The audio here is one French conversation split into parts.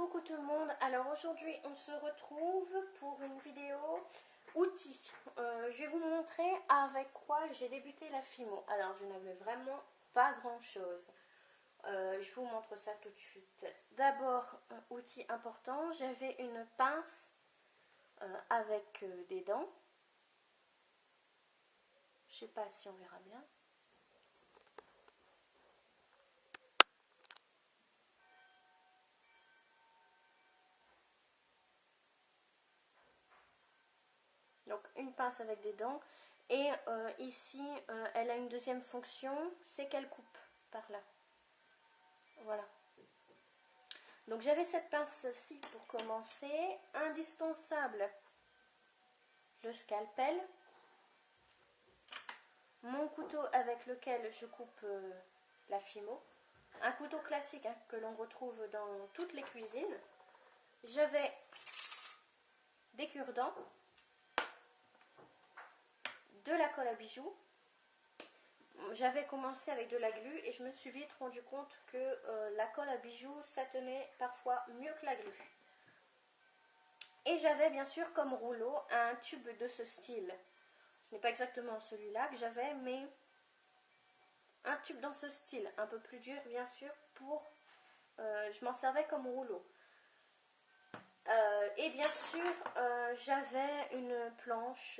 Coucou tout le monde, alors aujourd'hui on se retrouve pour une vidéo outils. Je vais vous montrer avec quoi j'ai débuté la Fimo. Alors je n'avais vraiment pas grand chose. Je vous montre ça tout de suite. D'abord, un outil important, j'avais une pince avec des dents. Je sais pas si on verra bien. Donc une pince avec des dents. Et ici, elle a une deuxième fonction, c'est qu'elle coupe par là. Voilà. Donc j'avais cette pince-ci pour commencer. Indispensable, le scalpel. Mon couteau avec lequel je coupe la Fimo. Un couteau classique hein, que l'on retrouve dans toutes les cuisines. J'avais des cure-dents, de la colle à bijoux. J'avais commencé avec de la glu et je me suis vite rendu compte que la colle à bijoux, ça tenait parfois mieux que la glu. Et j'avais bien sûr comme rouleau un tube de ce style. Ce n'est pas exactement celui-là que j'avais, mais un tube dans ce style, un peu plus dur bien sûr, je m'en servais comme rouleau. Et bien sûr, j'avais une planche.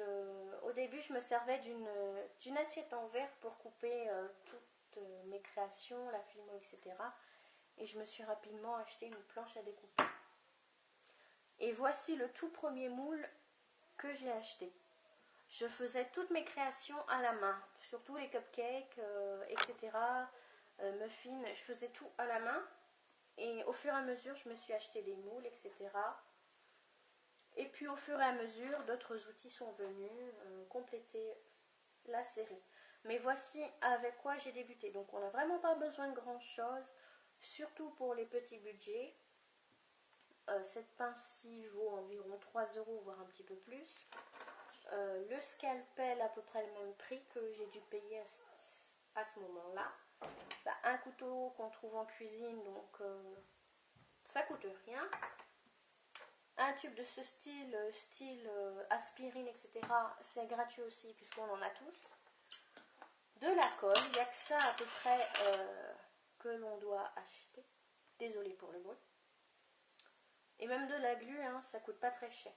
Au début, je me servais d'une assiette en verre pour couper toutes mes créations, la Fimo, etc. Et je me suis rapidement acheté une planche à découper. Et voici le tout premier moule que j'ai acheté. Je faisais toutes mes créations à la main, surtout les cupcakes, etc. Muffins, je faisais tout à la main. Et au fur et à mesure, je me suis acheté des moules, etc. Et puis au fur et à mesure, d'autres outils sont venus compléter la série. Mais voici avec quoi j'ai débuté. Donc on n'a vraiment pas besoin de grand chose, surtout pour les petits budgets. Cette pince-ci vaut environ 3 €, voire un petit peu plus. Le scalpel à peu près le même prix que j'ai dû payer à ce moment-là. Bah, un couteau qu'on trouve en cuisine, donc ça coûte rien. Un tube de ce style, aspirine, etc. C'est gratuit aussi puisqu'on en a tous. De la colle, il n'y a que ça à peu près que l'on doit acheter. Désolée pour le bruit. Et même de la glu, hein, ça coûte pas très cher.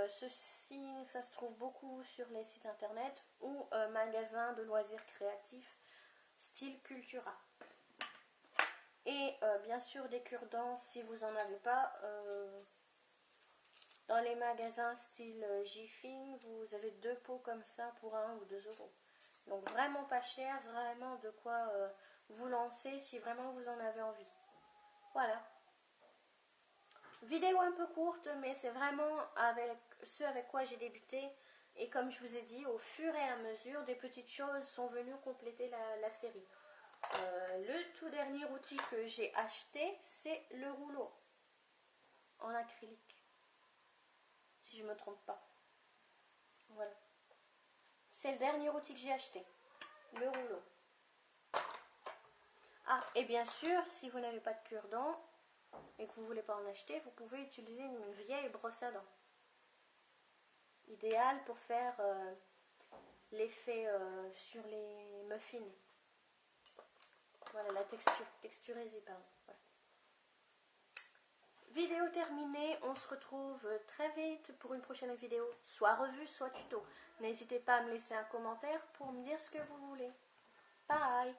Ceci, ça se trouve beaucoup sur les sites internet ou magasins de loisirs créatifs style Cultura. Et bien sûr des cure-dents si vous n'en avez pas. Dans les magasins style Jiffy, vous avez 2 pots comme ça pour 1 ou 2 €. Donc vraiment pas cher, vraiment de quoi vous lancer si vraiment vous en avez envie. Voilà. Vidéo un peu courte, mais c'est vraiment avec ce avec quoi j'ai débuté. Et comme je vous ai dit, au fur et à mesure, des petites choses sont venues compléter la série. Le tout dernier outil que j'ai acheté, c'est le rouleau en acrylique. Si je ne me trompe pas. Voilà. C'est le dernier outil que j'ai acheté. Le rouleau. Ah, et bien sûr, si vous n'avez pas de cure-dents et que vous ne voulez pas en acheter, vous pouvez utiliser une vieille brosse à dents. Idéal pour faire l'effet sur les muffins. Voilà, la texturisée, pardon. Voilà. Vidéo terminée, on se retrouve très vite pour une prochaine vidéo, soit revue, soit tuto. N'hésitez pas à me laisser un commentaire pour me dire ce que vous voulez. Bye!